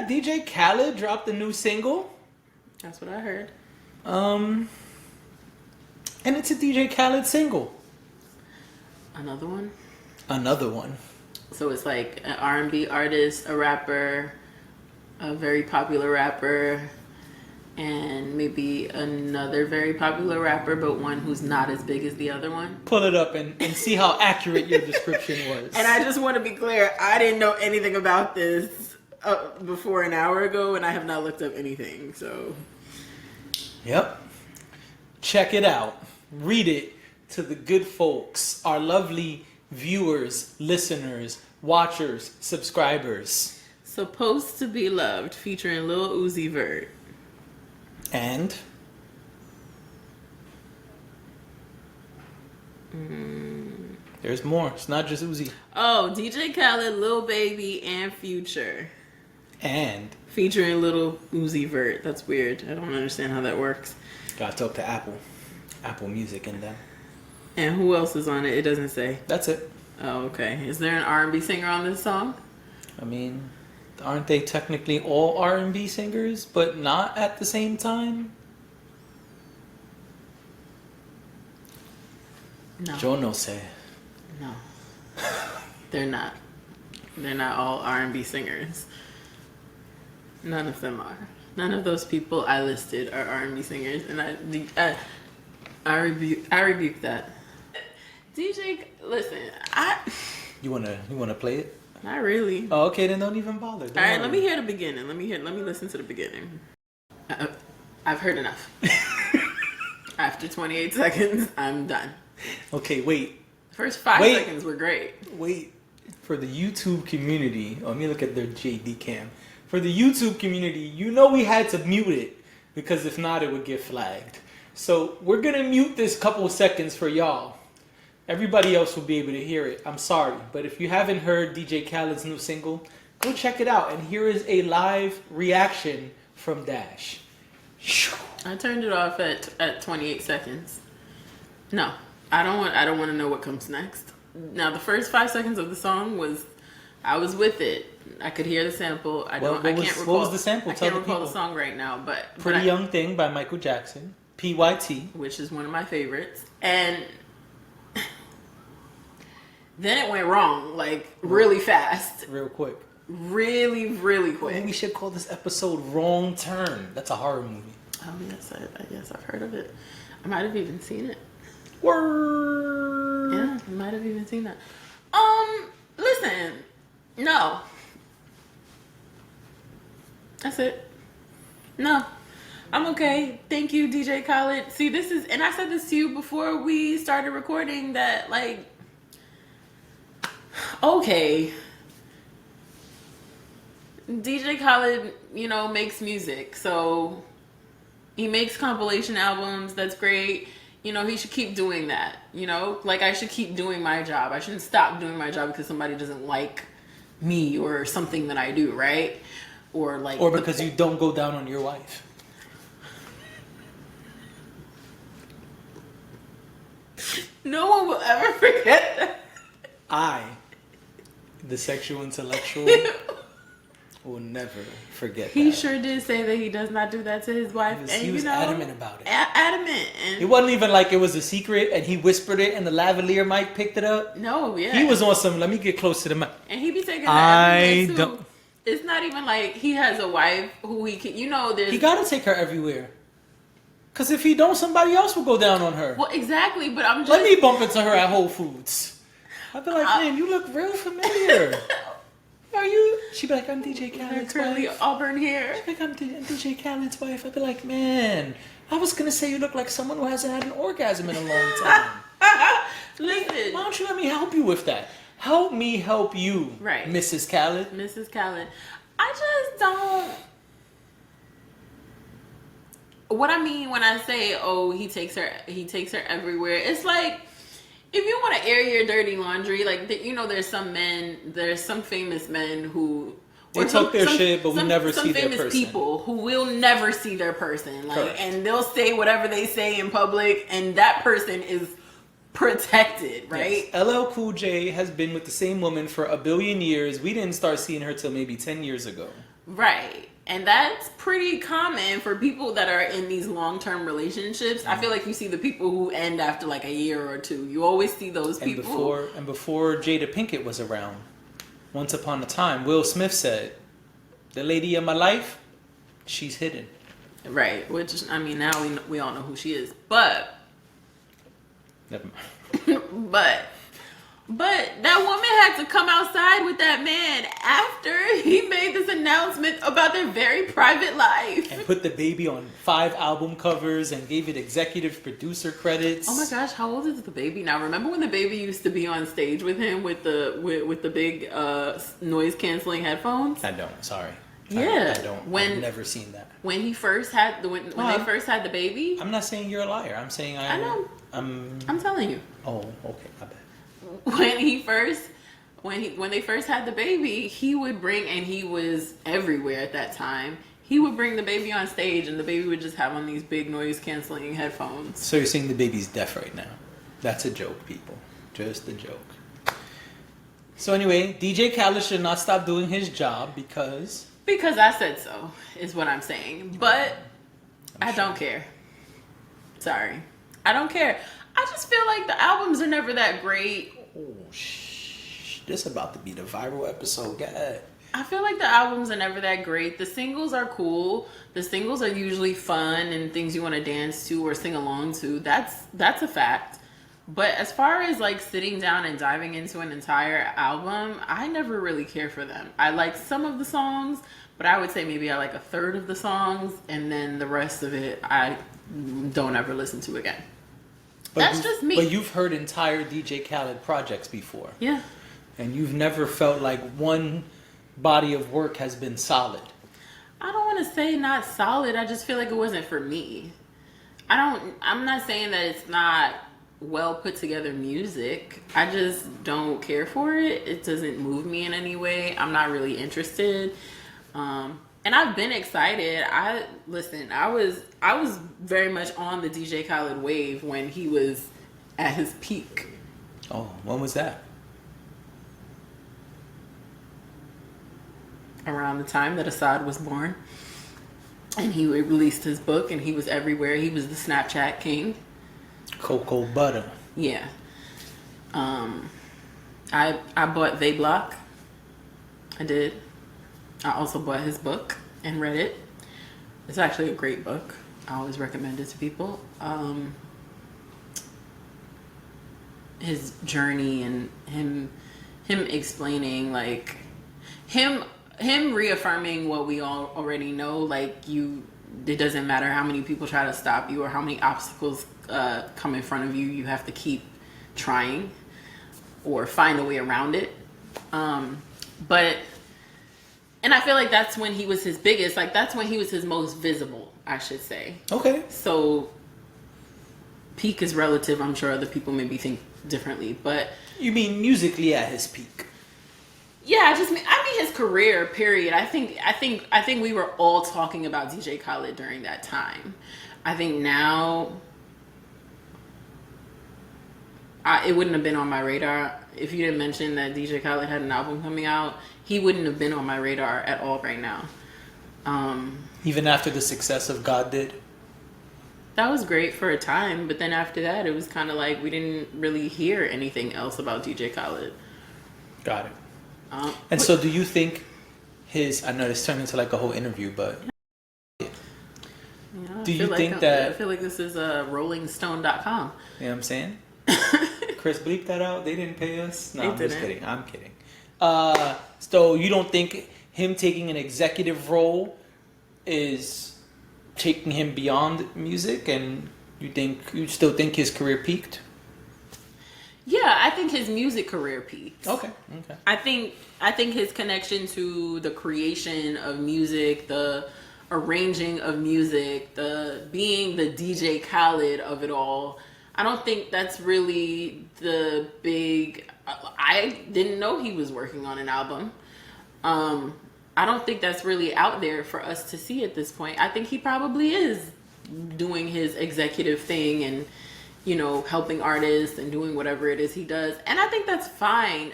Yeah, DJ Khaled dropped a new single. That's what I heard. And it's a DJ Khaled single. Another one? Another one. So it's like an R&B artist, a rapper, a very popular rapper, and maybe another very popular rapper, but one who's not as big as the other one. Pull it up and see how accurate your description was. And I just want to be clear, I didn't know anything about this before an hour ago, and I have not looked up anything, so... Yep. Check it out. Read it to the good folks, our lovely viewers, listeners, watchers, subscribers. Supposed to Be Loved, featuring Lil Uzi Vert. And? There's more. It's not just Uzi. Oh, DJ Khaled, Lil Baby, and Future. And? Featuring Lil Uzi Vert. That's weird. I don't understand how that works. Gotta talk to Apple. Apple Music and them. And who else is on it? It doesn't say. That's it. Oh, okay. Is there an R&B singer on this song? I mean, aren't they technically all R&B singers, but not at the same time? No. Yo no sé. No. They're not. They're not all R&B singers. None of them are. None of those people I listed are R&B singers, and I rebuke that. DJ, listen, You wanna play it? not really. Oh, okay, then don't even bother. Don't All right, worry. let me hear the beginning. Let me listen to the beginning. I've heard enough. After 28 seconds, I'm done. Okay, wait. The first 5 seconds were great. Wait. For the YouTube community, let me look at their JD cam. For the YouTube community, you know we had to mute it because if not, it would get flagged. So we're gonna mute this couple seconds for y'all. Everybody else will be able to hear it. I'm sorry, but if you haven't heard DJ Khaled's new single, go check it out. And here is a live reaction from Dash. I turned it off at 28 seconds. No, I don't want to know what comes next. Now, the first 5 seconds of the song I was with it. I could hear the sample. I can't recall. What was the sample? I can't recall the song right now, but Pretty Young Thing by Michael Jackson. PYT. Which is one of my favorites. And then it went wrong, like really fast. Real quick. Really, really quick. Maybe we should call this episode Wrong Turn. That's a horror movie. Oh, yes, I guess I've heard of it. I might have even seen it. Word. Yeah, I might have even seen that. Listen, no. That's it. No. I'm okay. Thank you, DJ Khaled. See, this is, and I said this to you before we started recording that, like, okay. DJ Khaled, makes music. So he makes compilation albums. That's great. He should keep doing that. Like I should keep doing my job. I shouldn't stop doing my job because somebody doesn't like me or something that I do, right? Or because you don't go down on your wife. No one will ever forget that. I, the sexual intellectual, will never forget that. He sure did say that he does not do that to his wife. He was adamant about it. Adamant. And it wasn't even like it was a secret and he whispered it and the lavalier mic picked it up. No, yeah. He was on some, let me get close to the mic. And he be taking that everywhere too. It's not even like he has a wife who he can, there's... He gotta take her everywhere. Because if he don't, somebody else will go down on her. Well, exactly, but I'm just... Let me bump into her at Whole Foods. I'd be like, man, you look real familiar. Are you? She'd be like, I'm DJ Khaled's curly wife. auburn hair. She'd be like, I'm DJ Khaled's wife. I'd be like, man, I was going to say you look like someone who hasn't had an orgasm in a long time. Listen. Why don't you let me help you with that? Help me help you, right, Mrs. Khaled. Mrs. Khaled. I just don't... What I mean when I say, oh, he takes her everywhere, it's like, if you want to air your dirty laundry, like, there's some famous men who... They talk their shit, but we never see their person. Some famous people who will never see their person. Like, correct. And they'll say whatever they say in public, and that person is protected, right? Yes. LL Cool J has been with the same woman for 1 billion years. We didn't start seeing her till maybe 10 years ago. Right. And that's pretty common for people that are in these long-term relationships. I feel like you see the people who end after like a year or two. You always see those people. And before Jada Pinkett was around, once upon a time, Will Smith said, "The lady of my life, she's hidden." Right. Which, I mean, now we all know who she is. But Never mind. But that woman had to come outside with that man after he made this announcement about their very private life. And put the baby on 5 album covers and gave it executive producer credits. Oh my gosh, how old is the baby now? Remember when the baby used to be on stage with him with the big noise canceling headphones? I don't. Sorry. Yeah. I don't. I've never seen that. When he first had when they first had the baby. I'm not saying you're a liar. I'm saying I know. I'm telling you. Oh, okay. My bad. When they first had the baby, he would bring, and he was everywhere at that time. He would bring the baby on stage, and the baby would just have on these big noise canceling headphones. So you're saying the baby's deaf right now? That's a joke, people. Just a joke. So anyway, DJ Khaled should not stop doing his job because I said so, is what I'm saying. But I don't care. Sorry, I don't care. I just feel like the albums are never that great. Oh, this about to be the viral episode. Go ahead. I feel like the albums are never that great. The singles are cool. The singles are usually fun and things you want to dance to or sing along to. That's a fact. But as far as like sitting down and diving into an entire album, I never really care for them. I like some of the songs, but I would say maybe I like a third of the songs, and then the rest of it I don't ever listen to again. That's just me. But you've heard entire DJ Khaled projects before. Yeah. And you've never felt like one body of work has been solid. I don't want to say not solid. I just feel like it wasn't for me. I'm not saying that it's not well put together music. I just don't care for it. It doesn't move me in any way. I'm not really interested. And I've been excited. I was very much on the DJ Khaled wave when he was at his peak. Oh, when was that? Around the time that Assad was born. And he released his book, and he was everywhere. He was the Snapchat king. Cocoa butter. Yeah. I bought They Block. I did. I also bought his book and read it. It's actually a great book. I always recommend it to people. His journey and him explaining, like, him reaffirming what we all already know, like, it doesn't matter how many people try to stop you or how many obstacles come in front of you, you have to keep trying or find a way around it. And I feel like that's when he was his biggest, like that's when he was his most visible, I should say. Okay. So peak is relative. I'm sure other people maybe think differently, but you mean musically at his peak? Yeah, I mean his career, period. I think we were all talking about DJ Khaled during that time. I think now it wouldn't have been on my radar if you didn't mention that DJ Khaled had an album coming out. He wouldn't have been on my radar at all right now. Even after the success of God Did? That was great for a time, but then after that, it was kind of like we didn't really hear anything else about DJ Khaled. Got it. So do you think I know this turned into like a whole interview, but do you think that... I feel like this is rollingstone.com. You know what I'm saying? Chris, bleep that out. They didn't pay us. No, I'm just kidding. I'm kidding. So you don't think him taking an executive role is taking him beyond music, and you still think his career peaked? Yeah, I think his music career peaked. Okay. I think his connection to the creation of music, the arranging of music, the being the DJ Khaled of it all, I don't think that's really the big... I didn't know he was working on an album. I don't think that's really out there for us to see at this point. I think he probably is doing his executive thing and, you know, helping artists and doing whatever it is he does. And I think that's fine.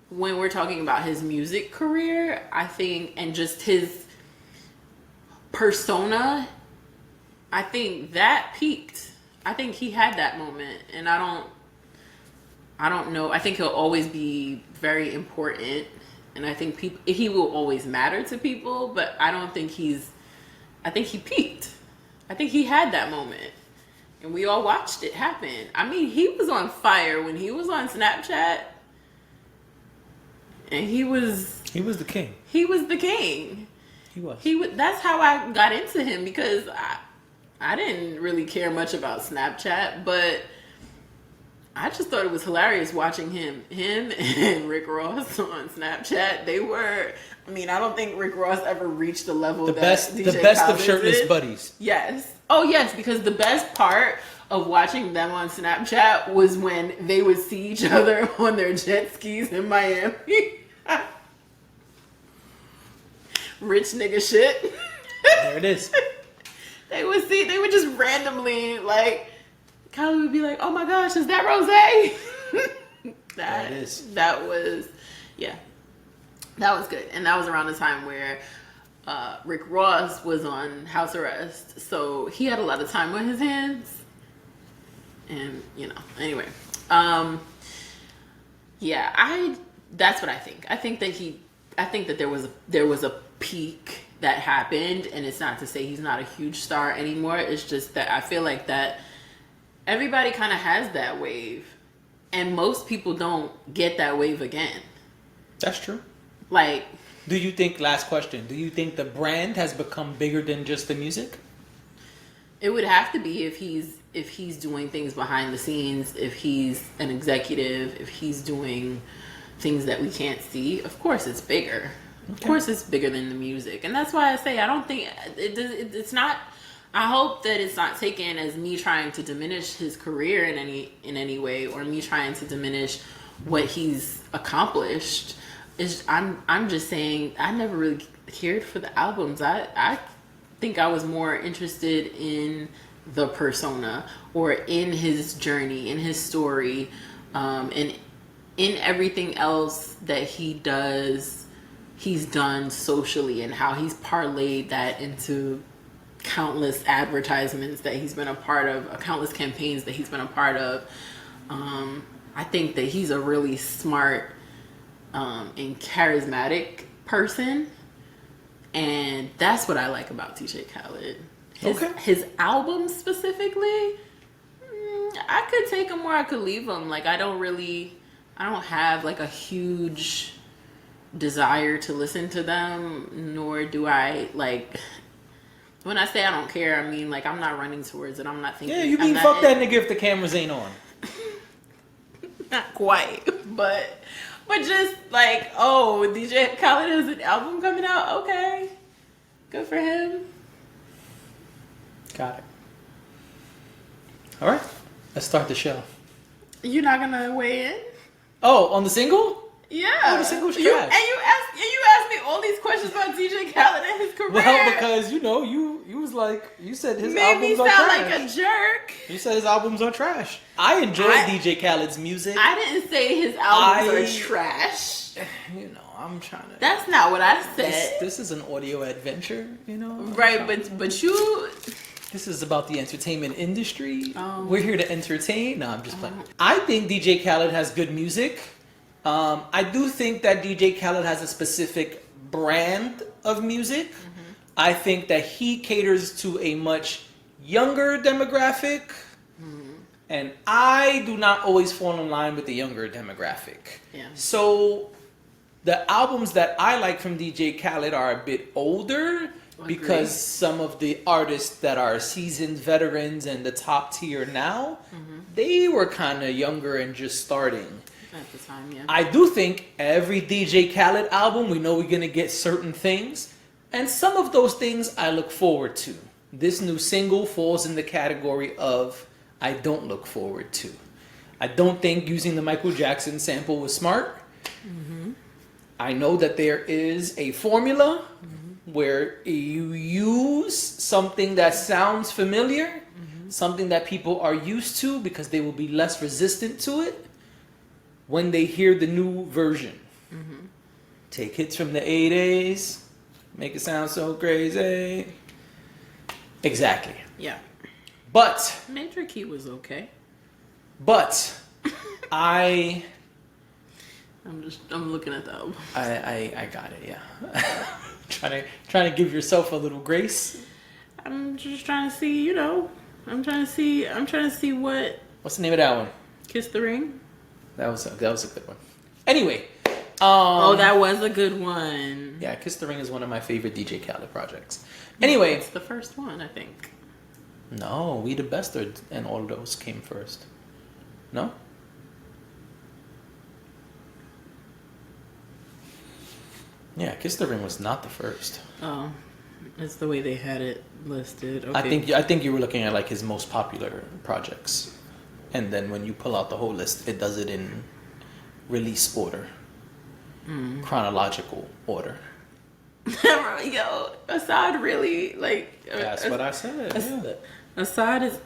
when we're talking about his music career, I think, and just his persona, I think that peaked. I think he had that moment, and I don't know. I think he'll always be very important, and I think he will always matter to people, but I don't think I think he peaked. I think he had that moment, and we all watched it happen. I mean, he was on fire when he was on Snapchat, and he was the king. He was the king. He was. That's how I got into him, because I didn't really care much about Snapchat, but I just thought it was hilarious watching him and Rick Ross on Snapchat. They were, I mean, I don't think Rick Ross ever reached the level that DJ the best Khaled of shirtless did. buddies. Yes. Oh yes, because the best part of watching them on Snapchat was when they would see each other on their jet skis in Miami. Rich nigga shit. There it is. They would just randomly, like, Khaled would be like, "Oh my gosh, is that Rosé?" There it is. That was good. And that was around the time where Rick Ross was on house arrest, so he had a lot of time on his hands. And anyway, that's what I think. I think that there was a peak that happened, and it's not to say he's not a huge star anymore. It's just that I feel like that everybody kind of has that wave, and most people don't get that wave again. That's true. Like, do you think, last question, do you think the brand has become bigger than just the music? It would have to be if he's doing things behind the scenes, if he's an executive, if he's doing things that we can't see. Of course it's bigger. Okay. Of course it's bigger than the music. And that's why I say I don't think it's not. I hope that it's not taken as me trying to diminish his career in any way, or me trying to diminish what he's accomplished. I'm just saying I never really cared for the albums. I think I was more interested in the persona, or in his journey, in his story, and in everything else that he's done socially, and how he's parlayed that into countless advertisements that he's been a part of, countless campaigns that he's been a part of. I think that he's a really smart and charismatic person, and that's what I like about DJ Khaled. His album specifically, I could take him or I could leave him. Like, I don't have like a huge desire to listen to them, nor do I like. When I say I don't care, I mean, like, I'm not running towards it. I'm not thinking. Yeah, you mean fuck that nigga if the cameras ain't on. Not quite, but just like, oh, DJ Khaled has an album coming out. Okay, good for him. Got it. All right, let's start the show. You're not gonna weigh in? Oh, on the single? Yeah. Oh, the single's trash. You asked me all these questions about DJ Khaled and his career. Well, because you was like, you said his made me albums are sound trash. like a jerk. You said his albums are trash. I enjoy DJ Khaled's music. I didn't say his albums are trash. I'm trying to. That's not what I said. This is an audio adventure, Right, but you. This is about the entertainment industry. Oh. We're here to entertain. No, I'm just playing. I think DJ Khaled has good music. I do think that DJ Khaled has a specific brand of music. Mm-hmm. I think that he caters to a much younger demographic. Mm-hmm. And I do not always fall in line with the younger demographic. Yeah. So the albums that I like from DJ Khaled are a bit older. Because some of the artists that are seasoned veterans and the top tier now, they were kind of younger and just starting. At the time, yeah. I do think every DJ Khaled album, we know we're going to get certain things. And some of those things I look forward to. This new single falls in the category of I don't look forward to. I don't think using the Michael Jackson sample was smart. Mm-hmm. I know that there is a formula where you use something that sounds familiar, something that people are used to, because they will be less resistant to it when they hear the new version. Take hits from the 80s, make it sound so crazy. Exactly. Yeah. But Major Key was okay. I'm looking at the album. I got it, yeah. trying to give yourself a little grace. I'm just trying to see, I'm trying to see what. What's the name of that one? Kiss the Ring. That was a good one. Anyway, that was a good one. Yeah, Kiss the Ring is one of my favorite DJ Khaled projects. Anyway, it's the first one, I think. No, We the Best and all those came first. No? Yeah, Kiss the Ring was not the first. Oh, it's the way they had it listed. Okay. I think you were looking at like his most popular projects, and then when you pull out the whole list, it does it in release order, chronological order. Yo, Assad really That's what I said. Yeah. Assad is.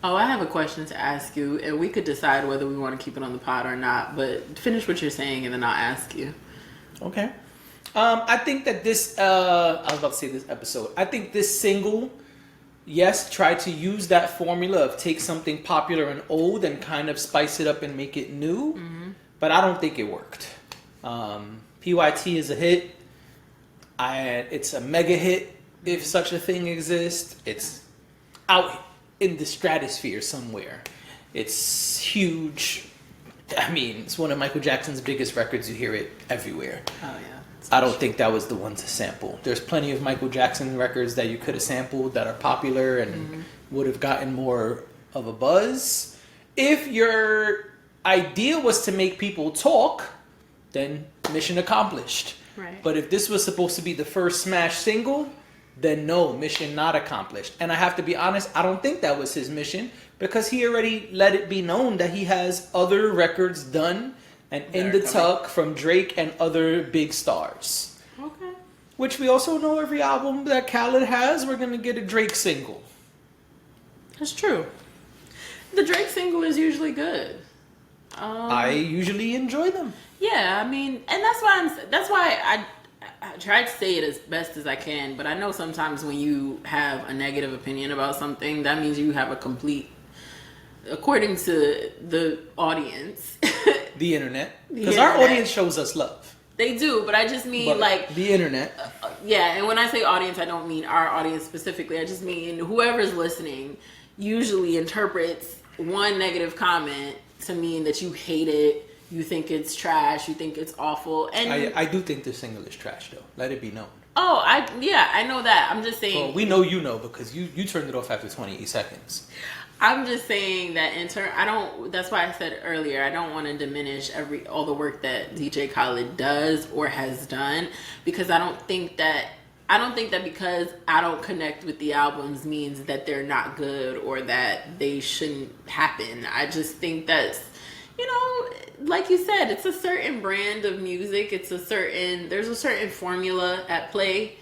Oh, I have a question to ask you, and we could decide whether we want to keep it on the pod or not. But finish what you're saying, and then I'll ask you. Okay. I think that this. I was about to say this episode. I think this single, yes, tried to use that formula of take something popular and old and kind of spice it up and make it new, but I don't think it worked. PYT is a hit. It's a mega hit, if such a thing exists. It's out in the stratosphere somewhere. It's huge. I mean, it's one of Michael Jackson's biggest records. You hear it everywhere. Oh, yeah. I don't think that was the one to sample. There's plenty of Michael Jackson records that you could have sampled that are popular and would have gotten more of a buzz. If your idea was to make people talk, then mission accomplished. Right. But if this was supposed to be the first smash single, then no, mission not accomplished. And I have to be honest, I don't think that was his mission because he already let it be known that he has other records done and in the tuck from Drake and other big stars. Okay. Which we also know every album that Khaled has, we're going to get a Drake single. That's true. The Drake single is usually good. I usually enjoy them. Yeah, I mean, and that's why I try to say it as best as I can, but I know sometimes when you have a negative opinion about something, that means you have a complete, according to the audience. The internet. Because our audience shows us love. They do, but I just mean the internet. Yeah, and when I say audience, I don't mean our audience specifically. I just mean whoever's listening usually interprets one negative comment to mean that you hate it, you think it's trash, you think it's awful. And I do think this single is trash, though. Let it be known. Oh, I know that. I'm just saying. Well, we know you know because you turned it off after 28 seconds. I'm just saying that that's why I said earlier, I don't want to diminish all the work that DJ Khaled does or has done, because I don't think that because I don't connect with the albums means that they're not good or that they shouldn't happen. I just think that's, like you said, it's a certain brand of music. There's a certain formula at play,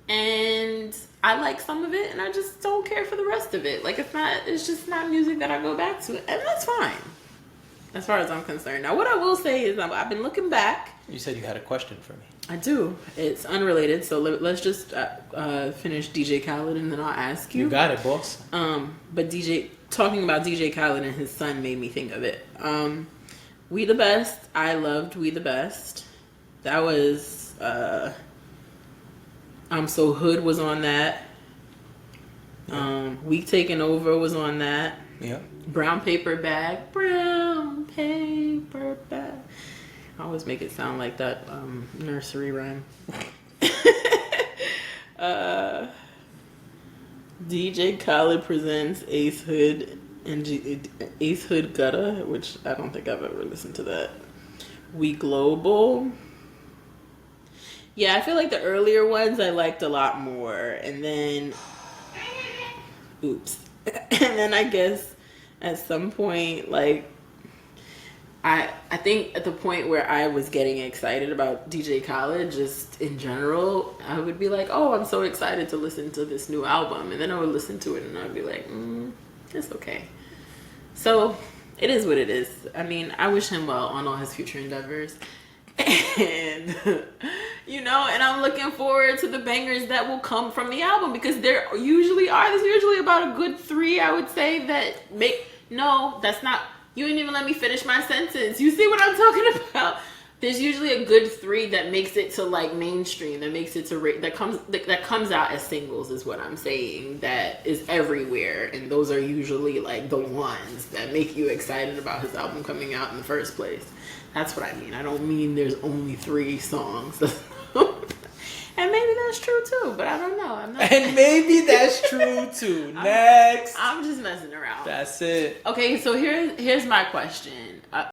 and I like some of it and I just don't care for the rest of it. Like, it's just not music that I go back to, and that's fine as far as I'm concerned. Now, what I will say is I've been looking back. You said you had a question for me. I do. It's unrelated, so let's just finish DJ Khaled and then I'll ask you. You got it, boss. But talking about DJ Khaled and his son made me think of it. We the Best. I loved We the Best. That was I'm So Hood was on that. Yeah. Week Taking Over was on that. Yeah. Brown Paper Bag. I always make it sound like that nursery rhyme. DJ Khaled presents Ace Hood and Ace Hood Gutta, which I don't think I've ever listened to that. We Global. Yeah, I feel like the earlier ones I liked a lot more. And then, oops. And then I guess at some point, like, I think at the point where I was getting excited about DJ Khaled, just in general, I would be like, oh, I'm so excited to listen to this new album. And then I would listen to it and I'd be like, it's okay. So it is what it is. I mean, I wish him well on all his future endeavors. And and I'm looking forward to the bangers that will come from the album, because there usually are. There's usually about a good 3, I would say, that make. No, that's not. You didn't even let me finish my sentence. You see what I'm talking about? There's usually a good 3 that makes it to like mainstream, that makes it to that comes out as singles, is what I'm saying. That is everywhere, and those are usually like the ones that make you excited about his album coming out in the first place. That's what I mean. I don't mean there's only 3 songs. And maybe that's true too, but I don't know. And maybe that's true too. Next. I'm just messing around. That's it. Okay, so here's my question.